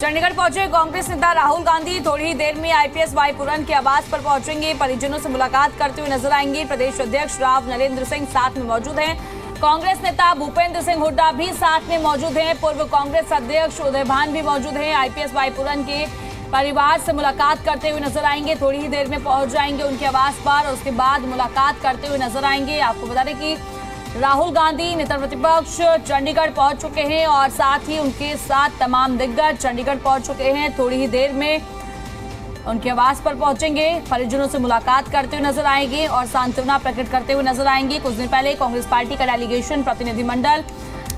चंडीगढ़ पहुंचे कांग्रेस नेता राहुल गांधी थोड़ी ही देर में आईपीएस वाई पुरन के आवास पर पहुंचेंगे। परिजनों से मुलाकात करते हुए नजर आएंगे। प्रदेश अध्यक्ष राव नरेंद्र सिंह साथ में मौजूद हैं। कांग्रेस नेता भूपेंद्र सिंह हुड्डा भी साथ में मौजूद हैं। पूर्व कांग्रेस अध्यक्ष उदय भान भी मौजूद हैं। आईपीएस वाई पुरन के परिवार से मुलाकात करते हुए नजर आएंगे। थोड़ी ही देर में पहुंच जाएंगे उनके आवास पर और उसके बाद मुलाकात करते हुए नजर आएंगे। आपको बता दें कि राहुल गांधी नेता प्रतिपक्ष चंडीगढ़ पहुंच चुके हैं और साथ ही उनके साथ तमाम दिग्गज चंडीगढ़ पहुंच चुके हैं। थोड़ी ही देर में उनके आवास पर पहुंचेंगे। परिजनों से मुलाकात करते हुए नजर आएंगे और सांत्वना प्रकट करते हुए नजर आएंगे। कुछ दिन पहले कांग्रेस पार्टी का डेलीगेशन प्रतिनिधिमंडल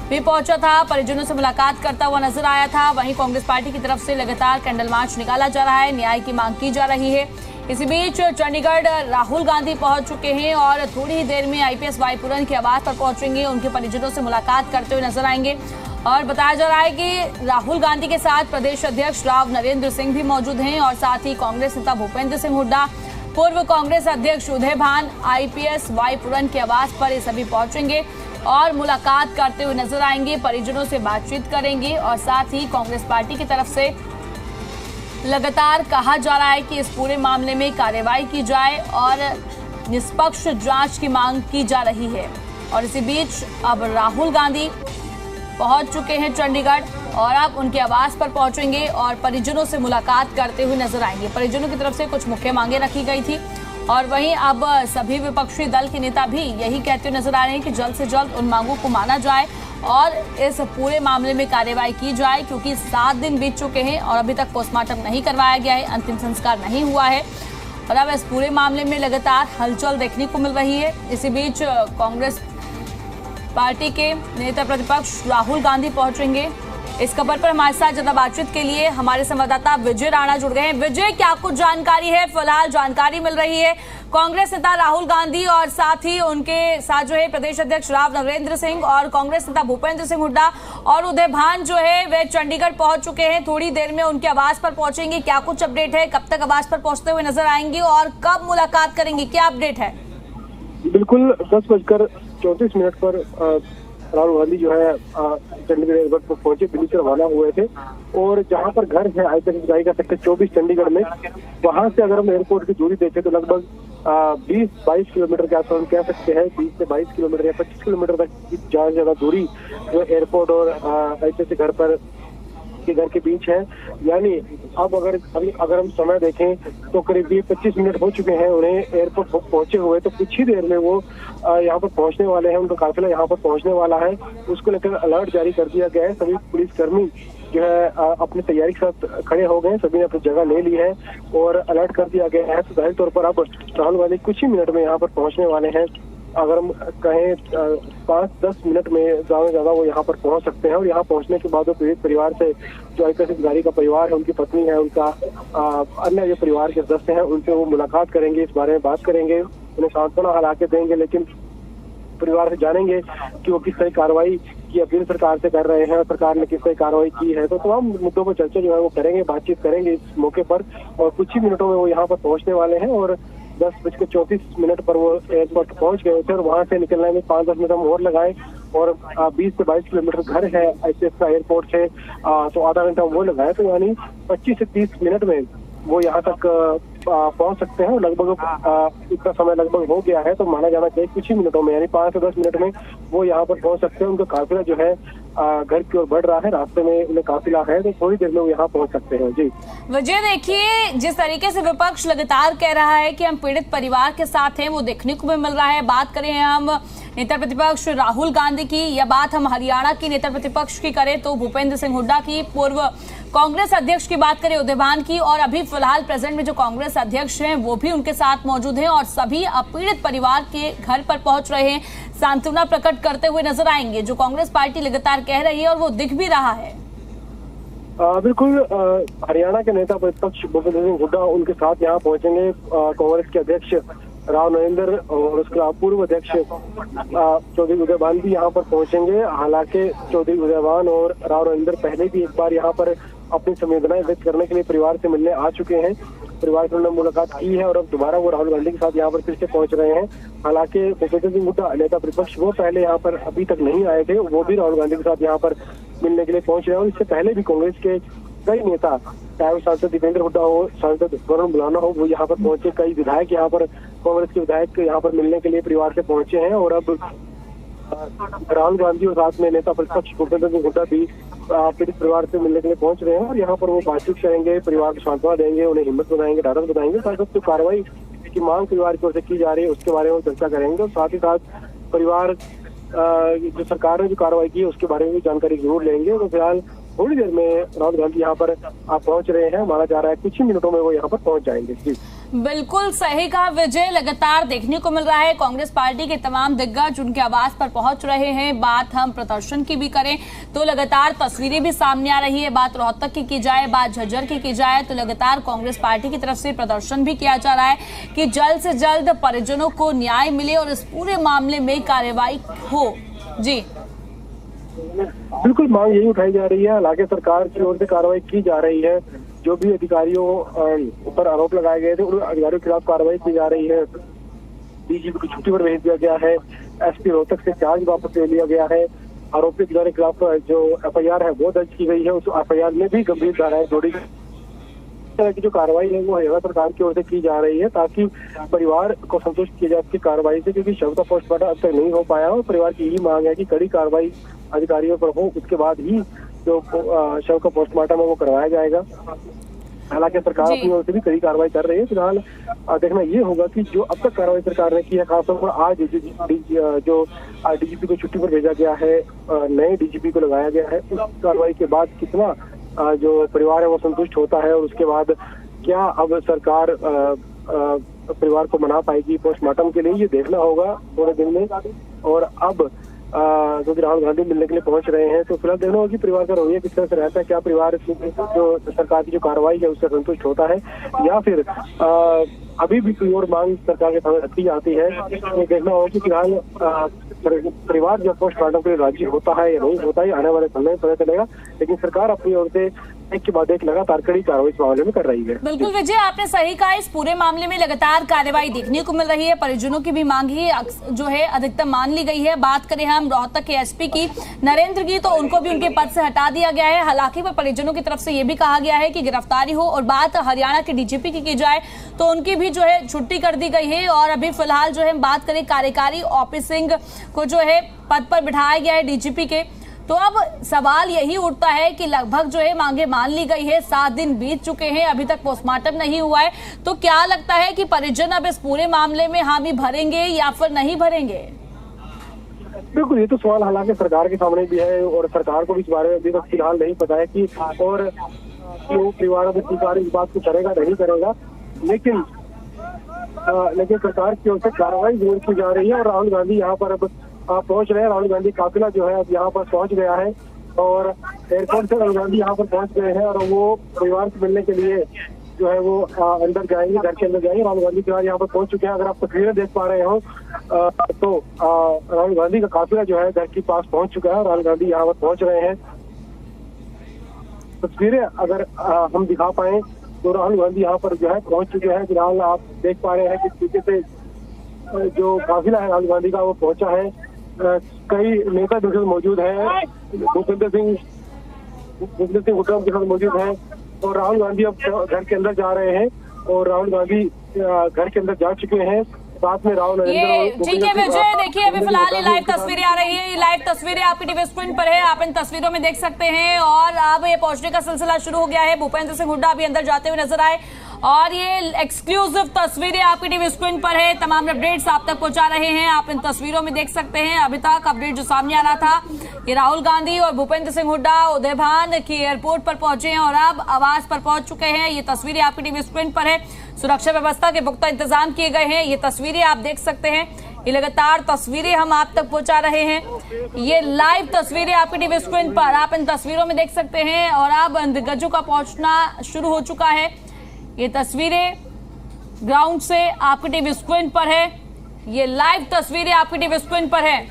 भी पहुंचा था, परिजनों से मुलाकात करता हुआ नजर आया था। वहीं कांग्रेस पार्टी की तरफ से लगातार कैंडल मार्च निकाला जा रहा है, न्याय की मांग की जा रही है। इसी बीच चंडीगढ़ राहुल गांधी पहुंच चुके हैं और थोड़ी ही देर में आईपीएस वाई पुरन के आवास पर पहुंचेंगे। उनके परिजनों से मुलाकात करते हुए नजर आएंगे और बताया जा रहा है कि राहुल गांधी के साथ प्रदेश अध्यक्ष राव नरेंद्र सिंह भी मौजूद हैं और साथ ही कांग्रेस नेता भूपेंद्र सिंह हुड्डा, पूर्व कांग्रेस अध्यक्ष उदय भान आईपीएस वाई पुरन के आवास पर ये सभी पहुंचेंगे और मुलाकात करते हुए नजर आएंगे। परिजनों से बातचीत करेंगे और साथ ही कांग्रेस पार्टी की तरफ से लगातार कहा जा रहा है कि इस पूरे मामले में कार्रवाई की जाए और निष्पक्ष जांच की मांग की जा रही है। और इसी बीच अब राहुल गांधी पहुंच चुके हैं चंडीगढ़ और अब उनके आवास पर पहुंचेंगे और परिजनों से मुलाकात करते हुए नजर आएंगे। परिजनों की तरफ से कुछ मुख्य मांगे रखी गई थी और वहीं अब सभी विपक्षी दल के नेता भी यही कहते हुए नजर आ रहे हैं कि जल्द से जल्द उन मांगों को माना जाए और इस पूरे मामले में कार्रवाई की जाए, क्योंकि 7 दिन बीत चुके हैं और अभी तक पोस्टमार्टम नहीं करवाया गया है, अंतिम संस्कार नहीं हुआ है और अब इस पूरे मामले में लगातार हलचल देखने को मिल रही है। इसी बीच कांग्रेस पार्टी के नेता प्रतिपक्ष राहुल गांधी पहुंचेंगे। इस खबर पर हमारे साथ ज्यादा बातचीत के लिए हमारे संवाददाता विजय राणा जुड़ गए हैं। विजय, क्या कुछ जानकारी है? फिलहाल जानकारी मिल रही है कांग्रेस नेता राहुल गांधी और साथ ही उनके साथ जो है प्रदेश अध्यक्ष राव नरेंद्र सिंह और कांग्रेस नेता भूपेंद्र सिंह हुड्डा और उदय भान जो है वे चंडीगढ़ पहुंच चुके हैं। थोड़ी देर में उनके आवास पर पहुंचेंगे। क्या कुछ अपडेट है? कब तक आवास पर पहुंचते हुए नजर आएंगे और कब मुलाकात करेंगे? क्या अपडेट है? बिल्कुल 10:34 पर राहुल गांधी जो है चंडीगढ़ एयरपोर्ट पर पहुंचे, दिल्ली से रवाना हुए थे और जहां पर घर है आईपीएस वाई का सेक्टर 24 चंडीगढ़ में, वहां से अगर हम एयरपोर्ट की दूरी देखें तो लगभग 20-22 किलोमीटर के आसपास हम कह सकते हैं। 20 से 22 किलोमीटर या 25 किलोमीटर तक की ज्यादा दूरी जो एयरपोर्ट और आईपीएस घर के बीच है। यानी अब अगर हम समय देखें तो करीब 25 मिनट हो चुके हैं उन्हें एयरपोर्ट पहुंचे हुए, तो कुछ ही देर में वो यहाँ पर पहुंचने वाले हैं। उनका काफिला यहाँ पर पहुंचने वाला है, उसको लेकर अलर्ट जारी कर दिया गया है। सभी पुलिसकर्मी जो है अपनी तैयारी के साथ खड़े हो गए, सभी ने अपनी जगह ले ली है और अलर्ट कर दिया गया है। तो जाहिर तौर पर अब राहुल गांधी कुछ ही मिनट में यहाँ पर पहुंचने वाले हैं। अगर हम कहें 5-10 मिनट में ज्यादा से ज्यादा वो यहाँ पर पहुंच सकते हैं और यहाँ पहुंचने के बाद वो पीड़ित परिवार से, जो आईपीएस अधिकारी का परिवार है, उनकी पत्नी है, उनका अन्य जो परिवार के सदस्य हैं, उनसे वो मुलाकात करेंगे, इस बारे में बात करेंगे, उन्हें सांत्वना हालांकि देंगे, लेकिन परिवार से जानेंगे कि वो किस तरह कार्रवाई की अपील सरकार से कर रहे हैं और सरकार ने किस तरह कार्रवाई की है। तो तमाम मुद्दों पर चर्चा जो है वो करेंगे, बातचीत करेंगे इस मौके पर और कुछ ही मिनटों में वो यहाँ पर पहुंचने वाले हैं। और 10:34 पर वो एयरपोर्ट पहुंच गए थे और वहां से निकलने में 5-10 मिनट हम और लगाए और 20 से 22 किलोमीटर घर है आईपीएस का एयरपोर्ट से, तो आधा घंटा वो लगाए, तो यानी 25 से 30 मिनट में वो यहाँ तक पहुंच सकते हैं। लगभग इतना समय लगभग हो गया है, तो माना जाना चाहिए कुछ ही मिनटों में यानी 5 से 10 मिनट में वो यहाँ पर पहुंच सकते हैं। उनका काफिला जो है घर की ओर बढ़ रहा है, रास्ते में उन्हें काफिला है, तो थोड़ी देर में वो यहाँ पहुंच सकते हैं। जी विजय, देखिए जिस तरीके से विपक्ष लगातार कह रहा है कि हम पीड़ित परिवार के साथ हैं, वो देखने को भी मिल रहा है। बात करें हम नेता प्रतिपक्ष राहुल गांधी की या बात हम हरियाणा की नेता प्रतिपक्ष की करें तो भूपेंद्र सिंह हुड्डा की, पूर्व कांग्रेस अध्यक्ष की बात करें उदय भान की, और अभी फिलहाल प्रेजेंट में जो कांग्रेस अध्यक्ष हैं वो भी उनके साथ मौजूद हैं और सभी पीड़ित परिवार के घर पर पहुंच रहे हैं, सांत्वना प्रकट करते हुए नजर आएंगे, जो कांग्रेस पार्टी लगातार कह रही है और वो दिख भी रहा है। बिल्कुल हरियाणा के नेता प्रतिपक्ष भूपेंद्र सिंह हुड्डा उनके साथ यहाँ पहुंचेंगे। कांग्रेस के अध्यक्ष राव नरेंद्र और उसके पूर्व अध्यक्ष चौधरी उदय भान भी यहाँ पर पहुंचेंगे। हालांकि चौधरी उदय भान और राव नरेंद्र पहले भी एक बार यहाँ पर अपनी संवेदनाएं व्यक्त करने के लिए परिवार से मिलने आ चुके हैं, परिवार से उन्होंने मुलाकात की है और अब दोबारा वो राहुल गांधी के साथ यहाँ पर फिर से पहुंच रहे हैं। हालांकि भूपेंद्र सिंह हुड्डा नेता प्रतिपक्ष वो पहले यहाँ पर अभी तक नहीं आए थे, वो भी राहुल गांधी के साथ यहाँ पर मिलने के लिए पहुंच रहे हैं और इससे पहले भी कांग्रेस के कई नेता, चाहे वो सांसद दीपेंद्र हुड्डा हो, सांसद वरुण बुलाना हो, वो यहाँ पर पहुंचे। कई विधायक यहाँ पर, कांग्रेस के विधायक यहाँ पर मिलने के लिए परिवार से पहुंचे हैं। और अब राहुल गांधी और साथ में नेता प्रतिपक्ष भूपेंद्र सिंह हुड्डा भी पीड़ित परिवार से मिलने के लिए पहुंच रहे हैं। और यहाँ पर वो बातचीत करेंगे, परिवार को सांत्वना देंगे, उन्हें हिम्मत बताएंगे, ढाढ़स बताएंगे। साथ जो कार्रवाई की मांग परिवार की ओर से की जा रही है उसके बारे में चर्चा करेंगे। और साथ ही साथ परिवार जो सरकार ने जो कार्रवाई की है उसके बारे में भी जानकारी जरूर लेंगे। तो फिलहाल थोड़ी देर में राहुल गांधी यहाँ पर पहुंच रहे हैं, माना जा रहा है कुछ ही मिनटों में वो यहाँ पर पहुंच जाएंगे। जी बिल्कुल सही कहा विजय, लगातार देखने को मिल रहा है कांग्रेस पार्टी के तमाम दिग्गज उनके आवास पर पहुंच रहे हैं। बात हम प्रदर्शन की भी करें तो लगातार तस्वीरें भी सामने आ रही है। बात रोहतक की जाए, बात झज्जर की जाए तो लगातार कांग्रेस पार्टी की तरफ से प्रदर्शन भी किया जा रहा है कि जल्द से जल्द परिजनों को न्याय मिले और इस पूरे मामले में कार्रवाई हो। जी बिल्कुल, मांग यही उठाई जा रही है। हालांकि सरकार की ओर से कार्रवाई की जा रही है। जो भी अधिकारियों पर आरोप लगाए गए थे उन अधिकारियों के खिलाफ कार्रवाई की जा रही है। डीजीपी को छुट्टी पर भेज दिया गया है। एसपी रोहतक से चार्ज वापस ले लिया गया है। आरोपी अधिकारी के खिलाफ जो एफआईआर है वो दर्ज की गई है। उस एफआईआर में भी गंभीर धाराएं जोड़ी गई। इस तरह की जो कार्रवाई है वो हरियाणा सरकार की ओर से की जा रही है ताकि परिवार को संतुष्ट किया जाए इसकी कार्रवाई से, क्योंकि शव का पोस्टमार्टम अब तक नहीं हो पाया और परिवार की यही मांग है कि कड़ी कार्रवाई अधिकारियों पर हो, उसके बाद ही जो शव का पोस्टमार्टम है वो करवाया जाएगा। हालांकि सरकार अपनी ओर से भी कड़ी कार्रवाई कर रही है। फिलहाल देखना ये होगा कि जो अब तक कार्रवाई सरकार ने की है, खासतौर पर आज जो डीजीपी को छुट्टी पर भेजा गया है, नए डीजीपी को लगाया गया है, उस कार्रवाई के बाद कितना जो परिवार है वो संतुष्ट होता है और उसके बाद क्या अब सरकार परिवार को मना पाएगी पोस्टमार्टम के लिए, ये देखना होगा थोड़े दिन में। और अब क्योंकि राहुल गांधी मिलने के लिए पहुंच रहे हैं तो फिलहाल देखना होगा कि परिवार का रवैया किस तरह से रहता है। क्या परिवार जो सरकार की जो कार्रवाई है उससे संतुष्ट होता है या फिर अभी भी कोई और मांग सरकार के सामने रखी जाती है। तो देखना होगा कि फिलहाल परिवार जो पोस्टमार्टम के लिए राजी होता है या नहीं होता है, आने वाले समय में पता चलेगा। लेकिन सरकार अपनी ओर से एक के बाद एक लगातार कड़ी कार्रवाई इस मामले में कर रही है। बिल्कुल विजय, आपने सही कहा, इस पूरे मामले में लगातार कार्रवाई देखने को मिल रही है। परिजनों की भी मांग ही जो है अधिकतम मान ली गई है। बात करें हम रोहतक के एसपी की नरेंद्र की, तो उनको भी उनके पद से हटा दिया गया है। हालांकि परिजनों की तरफ से ये भी कहा गया है कि गिरफ्तारी हो। और बात हरियाणा के डीजीपी की जाए तो उनकी भी जो है छुट्टी कर दी गई है। और अभी फिलहाल जो है बात करें कार्यकारी ओपी सिंह को जो है पद पर बिठाया गया है डीजीपी के। तो अब सवाल यही उठता है कि लगभग जो है मांगे मान ली गई है, 7 दिन बीत चुके हैं, अभी तक पोस्टमार्टम नहीं हुआ है। तो क्या लगता है कि परिजन अब इस पूरे मामले में हामी भरेंगे या फिर नहीं भरेंगे? बिल्कुल, ये तो सवाल हालांकि सरकार के सामने भी है और सरकार को भी इस बारे में अभी तक फिलहाल नहीं पता है कि और परिवार में सरकार इस बात को करेगा नहीं करेगा। लेकिन सरकार की ओर से कार्रवाई जरूर की जा रही है। और राहुल गांधी यहाँ पर अब पहुंच रहे हैं। राहुल गांधी काफिला जो है अब यहाँ पर पहुंच गया है और एयरपोर्ट से राहुल गांधी यहाँ पर पहुंच गए हैं और वो परिवार से मिलने के लिए जो है वो अंदर जाएंगे, घर के अंदर जाएंगे। राहुल गांधी फिलहाल यहाँ पर पहुंच चुके हैं। अगर आप तस्वीरें देख पा रहे हो तो राहुल गांधी का काफिला जो है घर के पास पहुंच चुका है। राहुल गांधी यहाँ पर पहुंच रहे हैं। तस्वीरें अगर हम दिखा पाए तो राहुल गांधी यहाँ पर जो है पहुंच चुके हैं। फिलहाल आप देख पा रहे हैं कि तरीके से जो काफिला है राहुल गांधी का वो पहुंचा है। कई नेता जो है मौजूद हैं, भूपेंद्र सिंह हुड्डा के साथ मौजूद हैं और राहुल गांधी अब घर के अंदर जा रहे हैं और राहुल गांधी घर के अंदर जा चुके हैं। साथ में राहुल ठीक है विजय, देखिए अभी फिलहाल ये लाइव तस्वीरें आ रही है। ये लाइव तस्वीरें आपकी टीवी स्क्रीन पर है, आप इन तस्वीरों में देख सकते हैं। और अब ये पहुंचने का सिलसिला शुरू हो गया है। भूपेंद्र सिंह हुड्डा अभी अंदर जाते हुए नजर आए और ये एक्सक्लूसिव तस्वीरें आपकी टीवी स्क्रीन पर है। तमाम अपडेट्स आप तक पहुंचा रहे हैं, आप इन तस्वीरों में देख सकते हैं। अभी तक अपडेट जो सामने आ रहा था कि राहुल गांधी और भूपेंद्र सिंह हुड्डा उदयभान की एयरपोर्ट पर पहुंचे हैं और अब आवास पर पहुंच चुके हैं। ये तस्वीरें आपकी टीवी स्क्रीन पर है। सुरक्षा व्यवस्था के पुख्ता इंतजाम किए गए हैं। ये तस्वीरें आप देख सकते हैं। ये लगातार तस्वीरें हम आप तक पहुंचा रहे हैं। ये लाइव तस्वीरें आपकी टीवी स्क्रीन पर आप इन तस्वीरों में देख सकते हैं। और अब दिग्गजों का पहुंचना शुरू हो चुका है। ये तस्वीरें ग्राउंड से आपकी टीवी स्क्रीन पर है। ये लाइव तस्वीरें आपकी टीवी स्क्रीन पर है।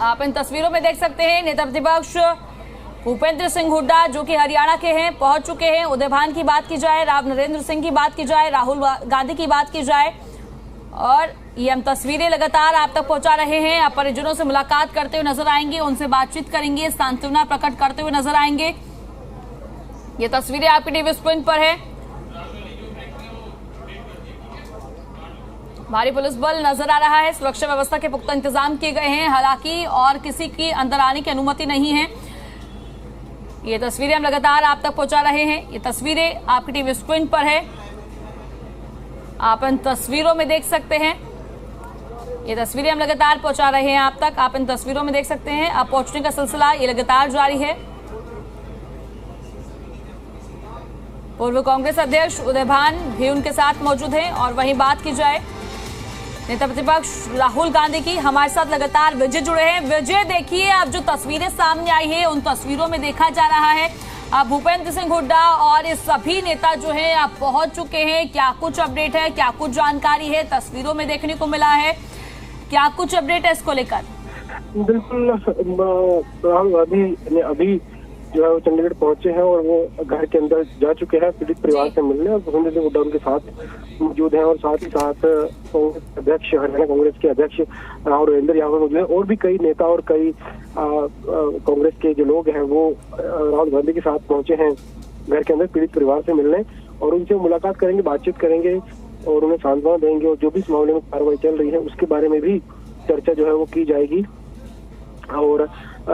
आप इन तस्वीरों में देख सकते हैं नेता प्रतिपक्ष भूपेंद्र सिंह हुड्डा जो कि हरियाणा के हैं पहुंच चुके हैं। उदयभान की बात की जाए, राव नरेंद्र सिंह की बात की जाए, राहुल गांधी की बात की जाए और ये हम तस्वीरें लगातार आप तक पहुंचा रहे हैं। आप परिजनों से मुलाकात करते हुए नजर आएंगे, उनसे बातचीत करेंगे, सांत्वना प्रकट करते हुए नजर आएंगे। ये तस्वीरें आपकी टीवी स्क्रीन पर है। भारी पुलिस बल नजर आ रहा है। सुरक्षा व्यवस्था के पुख्ता इंतजाम किए गए हैं, हालांकि और किसी की अंदर आने की अनुमति नहीं है। ये तस्वीरें हम लगातार आप तक पहुंचा रहे हैं। ये तस्वीरें आपकी टीवी स्क्रीन पर है, आप इन तस्वीरों में देख सकते हैं। ये तस्वीरें हम लगातार पहुंचा रहे हैं आप तक, आप इन तस्वीरों में देख सकते हैं। अब पहुंचने का सिलसिला ये लगातार जारी है। पूर्व कांग्रेस अध्यक्ष उदय भान भी उनके साथ मौजूद हैं। और वहीं बात की जाए नेता प्रतिपक्ष राहुल गांधी की, हमारे साथ लगातार विजय जुड़े हैं। विजय, देखिए अब जो तस्वीरें सामने आई है उन तस्वीरों में देखा जा रहा है अब भूपेंद्र सिंह हुड्डा और ये सभी नेता जो हैं अब पहुंच चुके हैं। क्या कुछ अपडेट है, क्या कुछ जानकारी है तस्वीरों में देखने को मिला है, क्या कुछ अपडेट है इसको लेकर? बिल्कुल, राहुल गांधी ने अभी जो है वो चंडीगढ़ पहुंचे हैं और वो घर के अंदर जा चुके हैं पीड़ित परिवार से मिलने, और भूपेंद्र सिंह हुड्डा उनके साथ मौजूद हैं। और साथ ही साथ कांग्रेस अध्यक्ष, हरियाणा कांग्रेस के अध्यक्ष राव नरेंद्र यहाँ पर मौजूद हैं। और भी कई नेता और कई कांग्रेस के जो लोग हैं वो राहुल गांधी के साथ पहुंचे हैं घर के अंदर पीड़ित परिवार से मिलने, और उनसे मुलाकात करेंगे, बातचीत करेंगे और उन्हें सांत्वना देंगे। और जो भी इस मामले में कार्रवाई चल रही है उसके बारे में भी चर्चा जो है वो की जाएगी। और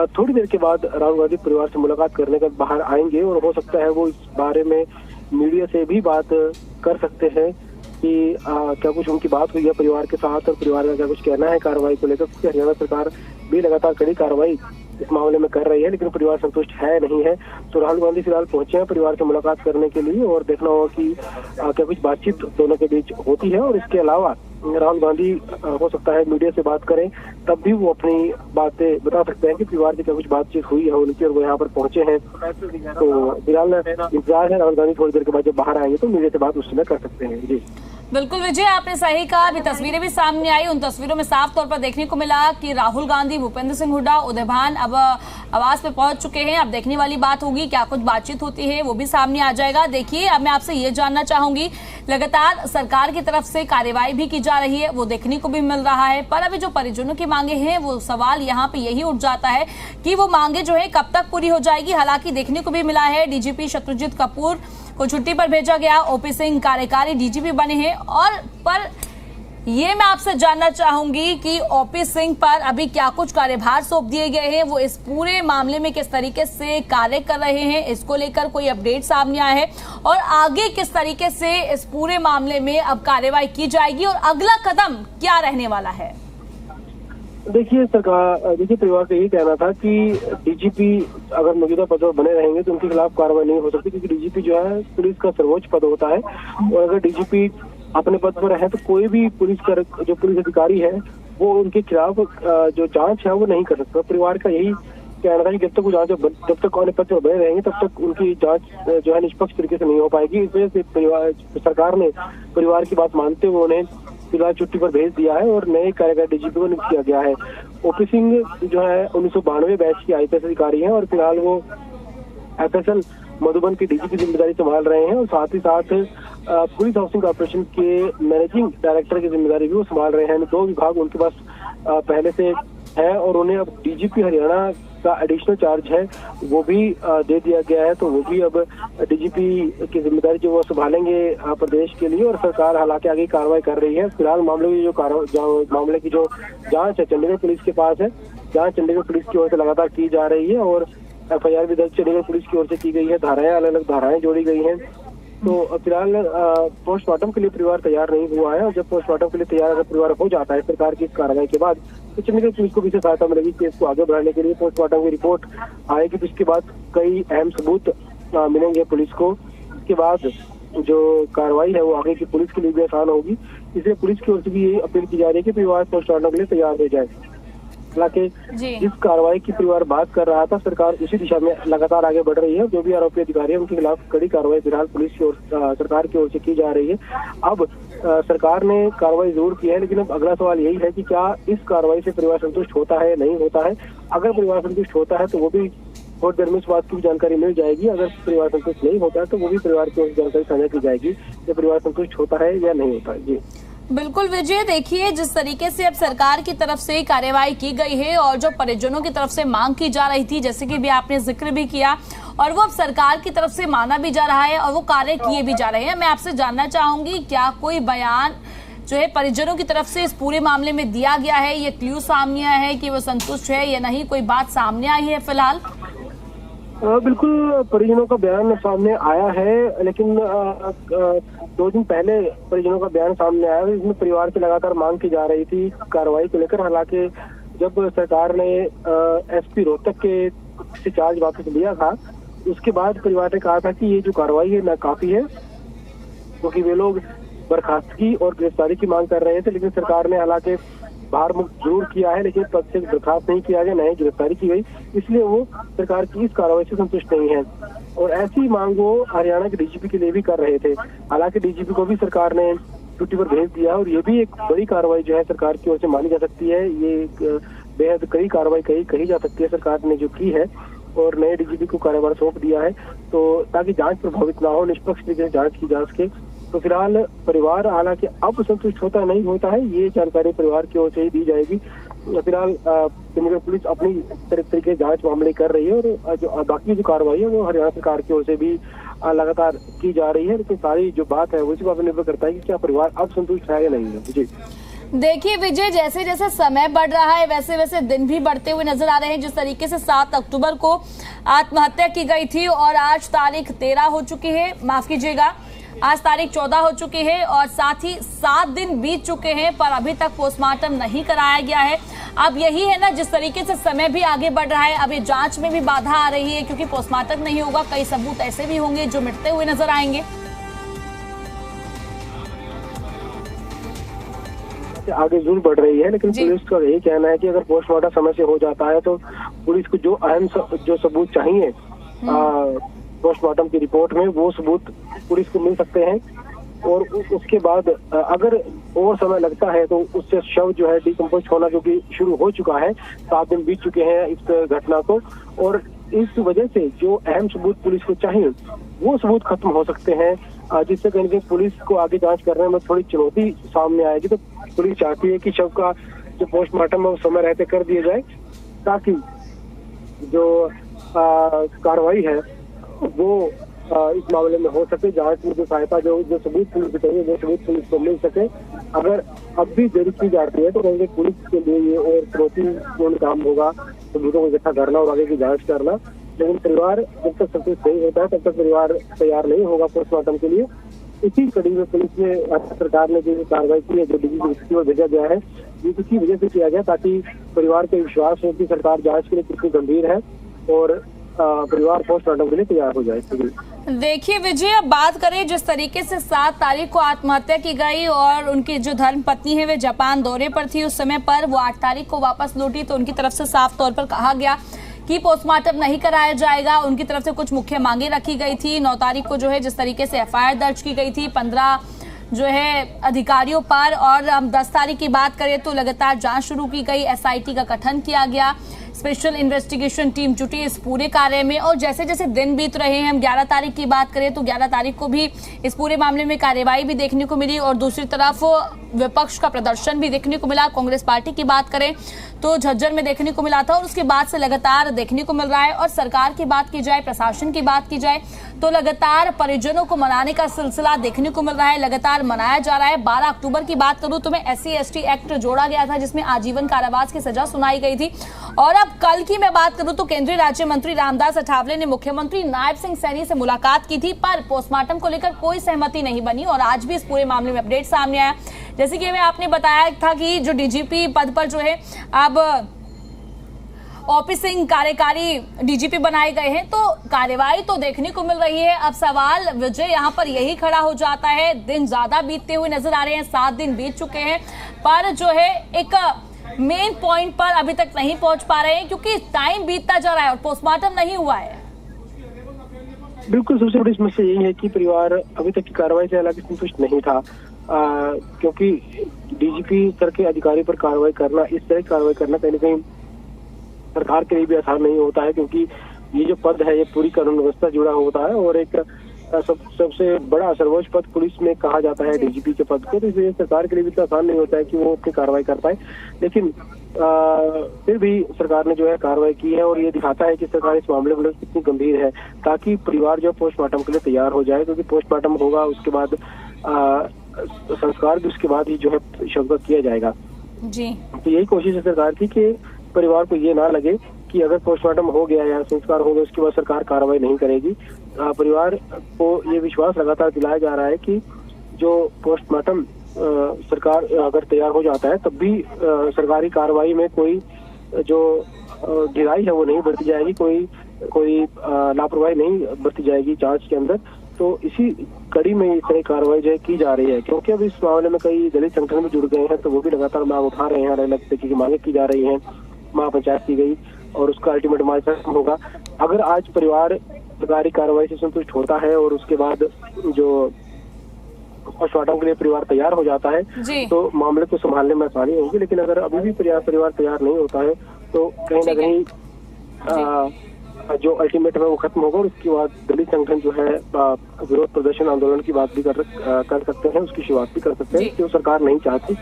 थोड़ी देर के बाद राहुल गांधी परिवार से मुलाकात करने का बाहर आएंगे, और हो सकता है वो इस बारे में मीडिया से भी बात कर सकते हैं कि क्या कुछ उनकी बात हुई है परिवार के साथ, और परिवार का क्या कुछ कहना है कार्रवाई को लेकर। क्योंकि हरियाणा सरकार भी लगातार कड़ी कार्रवाई इस मामले में कर रही है, लेकिन परिवार संतुष्ट है नहीं है। तो राहुल गांधी फिलहाल पहुंचे हैं परिवार से मुलाकात करने के लिए, और देखना होगा कि क्या कुछ बातचीत दोनों के बीच होती है। और इसके अलावा राहुल गांधी हो सकता है मीडिया से बात करें, तब भी वो अपनी बातें बता सकते हैं कि परिवार से क्या कुछ बातचीत हुई है उनकी, और वो यहाँ पर पहुंचे हैं। तो फिलहाल इंतजार है, राहुल गांधी थोड़ी देर के बाद जब बाहर आएंगे तो मीडिया से बात उस समय कर सकते हैं। जी बिल्कुल विजय, आपने सही कहा। अभी तस्वीरें भी सामने आई, उन तस्वीरों में साफ तौर पर देखने को मिला कि राहुल गांधी, भूपेंद्र सिंह हुड्डा, उदय भान अब आवास पे पहुंच चुके हैं। अब देखने वाली बात होगी क्या कुछ बातचीत होती है, वो भी सामने आ जाएगा। देखिए, अब मैं आपसे ये जानना चाहूंगी, लगातार सरकार की तरफ से कार्रवाई भी की जा रही है, वो देखने को भी मिल रहा है, पर अभी जो परिजनों की मांगे हैं वो सवाल यहाँ पे यही उठ जाता है कि वो मांगे जो है कब तक पूरी हो जाएगी। हालांकि देखने को भी मिला है डीजीपी शत्रुजीत कपूर को छुट्टी पर भेजा गया, ओपी सिंह कार्यकारी डीजीपी बने हैं। और पर ये मैं आपसे जानना चाहूंगी कि ओपी सिंह पर अभी क्या कुछ कार्यभार सौंप दिए गए हैं, वो इस पूरे मामले में किस तरीके से कार्य कर रहे हैं, इसको लेकर कोई अपडेट सामने आया है, और आगे किस तरीके से इस पूरे मामले में अब कार्रवाई की जाएगी और अगला कदम क्या रहने वाला है? देखिए, परिवार का यही कहना था कि डीजीपी अगर मौजूदा पद पर बने रहेंगे तो उनके खिलाफ कार्रवाई नहीं हो सकती, क्योंकि डीजीपी जो है पुलिस का सर्वोच्च पद होता है, और अगर डीजीपी अपने पद पर है तो कोई भी जो पुलिस अधिकारी है वो उनके खिलाफ जो जांच है वो नहीं कर सकता। परिवार का यही कहना था कि जब तक वो जब तक अपने पद पर बने रहेंगे तब तक उनकी जांच जो है निष्पक्ष तरीके से नहीं हो पाएगी। इस वजह से सरकार ने परिवार की बात मानते हुए उन्हें फिलहाल छुट्टी पर भेज दिया है, और नए कार्यकारी डीजीपी को नियुक्त किया गया है। ओपी सिंह जो है 1992 बैच की आईपीएस अधिकारी हैं, और फिलहाल वो एफएसएल मधुबन की डीजीपी जिम्मेदारी संभाल रहे हैं, और साथ ही साथ पुलिस हाउसिंग कॉर्पोरेशन के मैनेजिंग डायरेक्टर की जिम्मेदारी भी वो संभाल रहे हैं। 2 विभाग उनके पास पहले से है, और उन्हें अब डीजीपी हरियाणा का एडिशनल चार्ज है वो भी दे दिया गया है। तो वो भी अब डीजीपी की जिम्मेदारी जो वो संभालेंगे प्रदेश के लिए, और सरकार हालांकि आगे कार्रवाई कर रही है। फिलहाल मामले की मामले की जो जांच है चंडीगढ़ पुलिस के पास है, जांच चंडीगढ़ पुलिस की ओर से लगातार की जा रही है, और एफआईआर भी दर्ज चंडीगढ़ पुलिस की ओर से की गई है, धाराएं अलग अलग धाराएं जोड़ी गई हैं। तो फिलहाल पोस्टमार्टम के लिए परिवार तैयार नहीं हुआ है, और जब पोस्टमार्टम के लिए तैयार अगर परिवार हो जाता है सरकार की कार्रवाई के बाद, तो चंडीगढ़ पुलिस को भी सहायता मिलेगी केस को आगे बढ़ाने के लिए। पोस्टमार्टम की रिपोर्ट आएगी तो इसके बाद कई अहम सबूत मिलेंगे पुलिस को। इसके बाद जो कार्रवाई है वो आगे की पुलिस के लिए भी आसान होगी। इसलिए पुलिस की ओर से भी यही अपील की जा रही है कि परिवार पोस्टमार्टम के लिए तैयार हो जाए। हालांकि जिस कार्रवाई की परिवार बात कर रहा था, सरकार उसी दिशा में लगातार आगे बढ़ रही है। जो भी आरोपी अधिकारी है उनके खिलाफ कड़ी कार्रवाई फिलहाल पुलिस की ओर सरकार की ओर से की जा रही है। अब सरकार ने कार्रवाई जरूर की है, लेकिन अब अगला सवाल यही है कि क्या इस कार्रवाई से परिवार संतुष्ट होता है, नहीं होता है। अगर परिवार संतुष्ट होता है तो वो भी थोड़ी देर में इस बात की भी जानकारी मिल जाएगी। अगर परिवार संतुष्ट नहीं होता है तो वो भी परिवार की जानकारी साझा की जाएगी कि परिवार संतुष्ट होता है या नहीं होता है। जी बिल्कुल विजय, देखिए जिस तरीके से अब सरकार की तरफ से कार्रवाई की गई है और जो परिजनों की तरफ से मांग की जा रही थी, जैसे कि भी आपने जिक्र भी किया, और वो अब सरकार की तरफ से माना भी जा रहा है और वो कार्य किए भी जा रहे हैं। मैं आपसे जानना चाहूंगी, क्या कोई बयान जो है परिजनों की तरफ से इस पूरे मामले में दिया गया है? ये क्लू सामने आया है कि वो संतुष्ट है या नहीं? कोई बात सामने आई है फिलहाल? बिल्कुल, परिजनों का बयान सामने आया है, लेकिन 2 दिन पहले परिजनों का बयान सामने आया है। इसमें परिवार की लगातार मांग की जा रही थी कार्रवाई को लेकर। हालांकि जब सरकार ने एसपी रोहतक के से चार्ज वापस लिया था, उसके बाद परिवार ने कहा था कि ये जो कार्रवाई है नाकाफी है, क्योंकि वे लोग बर्खास्तगी और गिरफ्तारी की मांग कर रहे थे। लेकिन सरकार ने हालांकि बाहर मुक्त जरूर किया है, लेकिन पद से बर्खास्त नहीं किया गया, न ही गिरफ्तारी की गई, इसलिए वो सरकार की इस कार्रवाई से संतुष्ट नहीं है। और ऐसी मांग वो हरियाणा के डीजीपी के लिए भी कर रहे थे। हालांकि डीजीपी को भी सरकार ने छुट्टी पर भेज दिया, और ये भी एक बड़ी कार्रवाई जो है सरकार की ओर से मानी जा सकती है। ये एक बेहद कड़ी कार्रवाई कही जा सकती है सरकार ने जो की है, और नए डीजीपी को कार्यभार सौंप दिया है, तो ताकि जांच प्रभावित ना हो, निष्पक्ष तरीके से जांच की जा सके। तो फिलहाल परिवार हालांकि अब संतुष्ट होता नहीं होता है, ये जानकारी परिवार की ओर से ही दी जाएगी। फिलहाल चंडीगढ़ पुलिस अपनी तरीके जांच मामले कर रही है, और जो बाकी जो कार्रवाई है वो हरियाणा सरकार की ओर से भी लगातार की जा रही है। लेकिन सारी जो बात है वो इसी पर निर्भर करता है कि क्या परिवार अब संतुष्ट है या नहीं है। जी देखिए विजय, जैसे जैसे समय बढ़ रहा है वैसे वैसे दिन भी बढ़ते हुए नजर आ रहे हैं। जिस तरीके से 7 अक्टूबर को आत्महत्या की गई थी और आज तारीख 13 हो चुकी है, माफ कीजिएगा, आज तारीख 14 हो चुकी है, और साथ ही 7 दिन बीत चुके हैं पर अभी तक पोस्टमार्टम नहीं कराया गया है। अब यही है ना, जिस तरीके से समय भी आगे बढ़ रहा है, अब ये जांच में भी बाधा आ रही है, क्योंकि पोस्टमार्टम नहीं होगा, कई सबूत ऐसे भी होंगे जो मिटते हुए नजर आएंगे। आगे जरूर बढ़ रही है, लेकिन पुलिस का यही कहना है कि अगर पोस्टमार्टम समय से हो जाता है तो पुलिस को जो अहम जो सबूत चाहिए पोस्टमार्टम की रिपोर्ट में, वो सबूत पुलिस को मिल सकते हैं। और उसके बाद अगर और समय लगता है तो उससे शव जो है डिकम्पोज होना, क्योंकि शुरू हो चुका है, 7 दिन बीत चुके हैं इस घटना को, और इस वजह से जो अहम सबूत पुलिस को चाहिए वो सबूत खत्म हो सकते हैं, जिससे कहीं ना कहीं पुलिस को आगे जांच करने में थोड़ी चुनौती सामने आएगी। तो पुलिस चाहती है कि शव का जो पोस्टमार्टम है वो समय रहते कर दिया जाए, ताकि जो कार्रवाई है वो इस मामले में हो सके। जांच में जो सहायता जो सबूत पुलिस को चाहिए वो सबूत पुलिस को मिल सके। अगर अब भी देरी की जाती है तो कहीं पुलिस के लिए ये और चुनौतीपूर्ण काम होगा सबूतों को इकट्ठा करना और आगे की जांच करना। लेकिन परिवार जब तक संतुष्ट नहीं होता है तब तक परिवार तैयार नहीं होगा पोस्टमार्टम के लिए। इसी कड़ी में पुलिस ने, सरकार ने जो कार्रवाई की है, जो डीजीपी को भेजा गया है, ये किसी वजह से किया गया ताकि परिवार को विश्वास हो कि सरकार जांच के लिए कितनी गंभीर है और परिवार पोस्टमार्टम के लिए तैयार हो जाए। देखिए विजय, अब बात करें जिस तरीके से 7 तारीख को आत्महत्या की गई और उनकी जो धर्म पत्नी है वे जापान दौरे पर थी उस समय पर, वो 8 तारीख को वापस लौटी, तो उनकी तरफ से साफ तौर पर कहा गया कि पोस्टमार्टम नहीं कराया जाएगा। उनकी तरफ से कुछ मुख्य मांगे रखी गई थी। 9 तारीख को जो है जिस तरीके से एफआईआर दर्ज की गई थी 15 जो है अधिकारियों पर, और हम 10 तारीख की बात करें तो लगातार जांच शुरू की गई, एसआईटी का गठन किया गया, स्पेशल इन्वेस्टिगेशन टीम जुटी इस पूरे कार्य में। और जैसे जैसे दिन बीत रहे हैं, हम 11 तारीख की बात करें तो 11 तारीख को भी इस पूरे मामले में कार्रवाई भी देखने को मिली, और दूसरी तरफ विपक्ष का प्रदर्शन भी देखने को मिला। कांग्रेस पार्टी की बात करें तो झज्जर में देखने को मिला था, और उसके बाद से लगातार देखने को मिल रहा है। और सरकार की बात की जाए, प्रशासन की बात की जाए तो लगातार परिजनों को मनाने का सिलसिला देखने को मिल रहा है, लगातार मनाया जा रहा है। 12 अक्टूबर की बात करूं तो मैं SC/ST एक्ट जोड़ा गया था जिसमें आजीवन कारावास की सजा सुनाई गई थी। और अब कल की मैं बात करूं तो केंद्रीय राज्य मंत्री रामदास अठावले ने मुख्यमंत्री नायब सिंह सैनी से मुलाकात की थी, पर पोस्टमार्टम को लेकर कोई सहमति नहीं बनी। और आज भी इस पूरे मामले में अपडेट सामने आया, जैसे कि मैं आपने बताया था कि जो डीजीपी पद पर जो है अब OP सिंह कार्यकारी डीजीपी बनाए गए हैं, तो कार्रवाई तो देखने को मिल रही है। अब सवाल विजय यहाँ पर यही खड़ा हो जाता है, दिन ज्यादा बीतते हुए नजर आ रहे हैं, 7 दिन बीत चुके हैं, पर जो है एक मेन पॉइंट पर अभी तक नहीं पहुंच पा रहे हैं क्योंकि टाइम बीतता जा रहा है और पोस्टमार्टम नहीं हुआ है। बिल्कुल, सबसे बड़ी समस्या यही है कि परिवार अभी तक की कार्रवाई से हालांकि संतुष्ट नहीं था, क्योंकि डीजीपी स्तर के अधिकारी पर कार्रवाई करना, इस तरह की कार्रवाई करना कहीं ना कहीं सरकार के लिए भी आसान नहीं होता है, क्योंकि ये जो पद है ये पूरी कानून व्यवस्था जुड़ा होता है और एक सबसे बड़ा सर्वोच्च पद पुलिस में कहा जाता है डीजीपी के पद को, तो इसलिए सरकार के लिए भी इतना आसान नहीं होता है कि वो अपनी कार्रवाई कर पाए। लेकिन फिर भी सरकार ने जो है कार्रवाई की है और ये दिखाता है कि सरकार इस मामले में कितनी गंभीर है, ताकि परिवार जो पोस्टमार्टम के लिए तैयार हो जाए, क्योंकि पोस्टमार्टम होगा उसके बाद संस्कार भी उसके बाद ही जो है शव का किया जाएगा जी। तो यही कोशिश है सरकार की कि परिवार को ये ना लगे कि अगर पोस्टमार्टम हो गया या संस्कार हो गया उसके बाद सरकार कार्रवाई नहीं करेगी। परिवार को ये विश्वास लगातार दिलाया जा रहा है कि जो पोस्टमार्टम सरकार अगर तैयार हो जाता है तब भी सरकारी कार्रवाई में कोई जो ढिलाई है वो नहीं बरती जाएगी, कोई लापरवाही नहीं बरती जाएगी जांच के अंदर। तो इसी कड़ी में इस तरह कार्रवाई जो है की जा रही है, क्योंकि अब इस मामले में कई दलित संगठन भी जुड़ गए हैं, तो वो भी लगातार मांग उठा रहे हैं, अलग अलग तरीके की मांगे की जा रही हैं। महापंचायत की गई और उसका अल्टीमेट मार्च होगा। अगर आज परिवार सरकारी कार्रवाई से संतुष्ट होता है और उसके बाद जो पोस्टमार्टम के लिए परिवार तैयार हो जाता है तो मामले को संभालने में आसानी होगी। लेकिन अगर अभी भी परिवार तैयार नहीं होता है तो कहीं ना कहीं जो अल्टीमेट है वो खत्म होगा और उसके बाद दलित संगठन जो है विरोध प्रदर्शन आंदोलन की बात भी कर सकते हैं, उसकी शुरुआत भी कर सकते हैं, जो सरकार नहीं चाहती।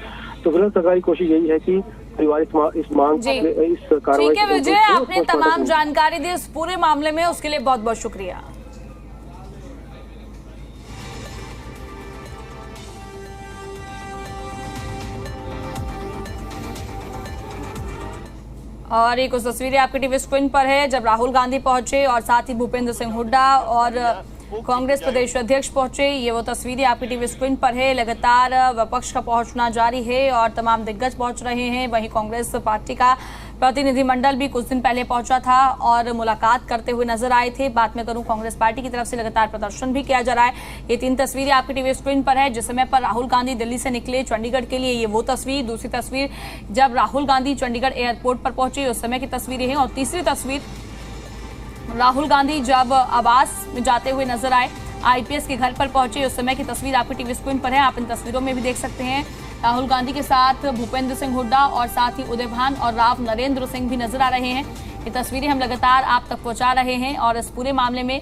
तो फिलहाल सरकारी कोशिश यही है कि परिवार इस मांग इस कार्रवाई। ठीक है विजय, आपने तमाम जानकारी दी इस पूरे मामले में, उसके लिए बहुत बहुत शुक्रिया। और ये कुछ तस्वीरें आपके टीवी स्क्रीन पर है जब राहुल गांधी पहुंचे और साथ ही भूपेंद्र सिंह हुड्डा और कांग्रेस प्रदेश अध्यक्ष पहुंचे। ये वो तस्वीरें आपकी टीवी स्क्रीन पर है। लगातार विपक्ष का पहुंचना जारी है और तमाम दिग्गज पहुंच रहे हैं। वहीं कांग्रेस पार्टी का प्रतिनिधिमंडल भी कुछ दिन पहले पहुंचा था और मुलाकात करते हुए नजर आए थे। बात में करूं, कांग्रेस पार्टी की तरफ से लगातार प्रदर्शन भी किया जा रहा है। ये 3 तस्वीरें आपकी टीवी स्क्रीन पर है। जिस समय पर राहुल गांधी दिल्ली से निकले चंडीगढ़ के लिए, ये वो तस्वीर। दूसरी तस्वीर जब राहुल गांधी चंडीगढ़ एयरपोर्ट पर पहुंचे उस समय की तस्वीरें हैं। और तीसरी तस्वीर राहुल गांधी जब आवास में जाते हुए नजर आए, आईपीएस के घर पर पहुंचे उस समय की तस्वीर आपकी टीवी स्क्रीन पर है। आप इन तस्वीरों में भी देख सकते हैं राहुल गांधी के साथ भूपेंद्र सिंह हुड्डा और साथ ही उदय भान और राव नरेंद्र सिंह भी नजर आ रहे हैं। ये तस्वीरें हम लगातार आप तक पहुंचा रहे हैं और इस पूरे मामले में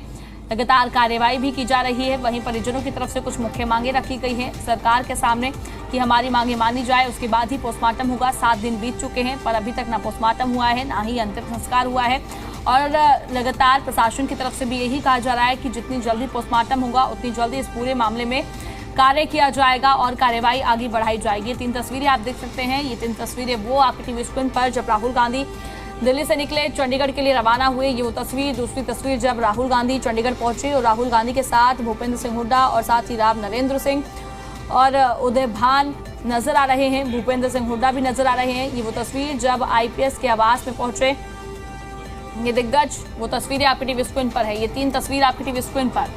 लगातार कार्यवाही भी की जा रही है। वहीं परिजनों की तरफ से कुछ मुख्य मांगे रखी गई हैं सरकार के सामने कि हमारी मांगे मानी जाए, उसके बाद ही पोस्टमार्टम होगा। 7 दिन बीत चुके हैं पर अभी तक ना पोस्टमार्टम हुआ है ना ही अंतिम संस्कार हुआ है। और लगातार प्रशासन की तरफ से भी यही कहा जा रहा है कि जितनी जल्दी पोस्टमार्टम होगा उतनी जल्दी इस पूरे मामले में कार्य किया जाएगा और कार्यवाही आगे बढ़ाई जाएगी। 3 तस्वीरें आप देख सकते हैं। ये 3 तस्वीरें वो आपकी टीवी स्क्रीन पर जब राहुल गांधी दिल्ली से निकले चंडीगढ़ के लिए रवाना हुए, ये वो तस्वीर। दूसरी तस्वीर जब राहुल गांधी चंडीगढ़ पहुंचे और राहुल गांधी के साथ भूपेंद्र सिंह हुड्डा और साथ ही राव नरेंद्र सिंह और उदय भान नजर आ रहे हैं। भूपेंद्र सिंह हुड्डा भी नजर आ रहे हैं। ये वो तस्वीर जब आईपीएस के आवास में पहुंचे ये दिग्गज, वो तस्वीरें आपकी टीवी स्क्रीन पर है। ये 3 तस्वीर आपकी टीवी स्क्रीन पर।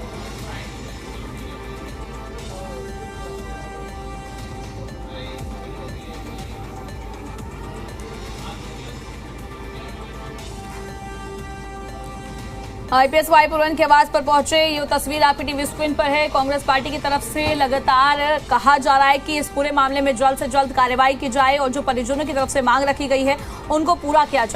आईपीएस वाई पुरन के आवास पर पहुंचे, ये तस्वीर आपकी टीवी स्क्रीन पर है। कांग्रेस पार्टी की तरफ से लगातार कहा जा रहा है कि इस पूरे मामले में जल्द से जल्द कार्रवाई की जाए और जो परिजनों की तरफ से मांग रखी गई है उनको पूरा किया जाए।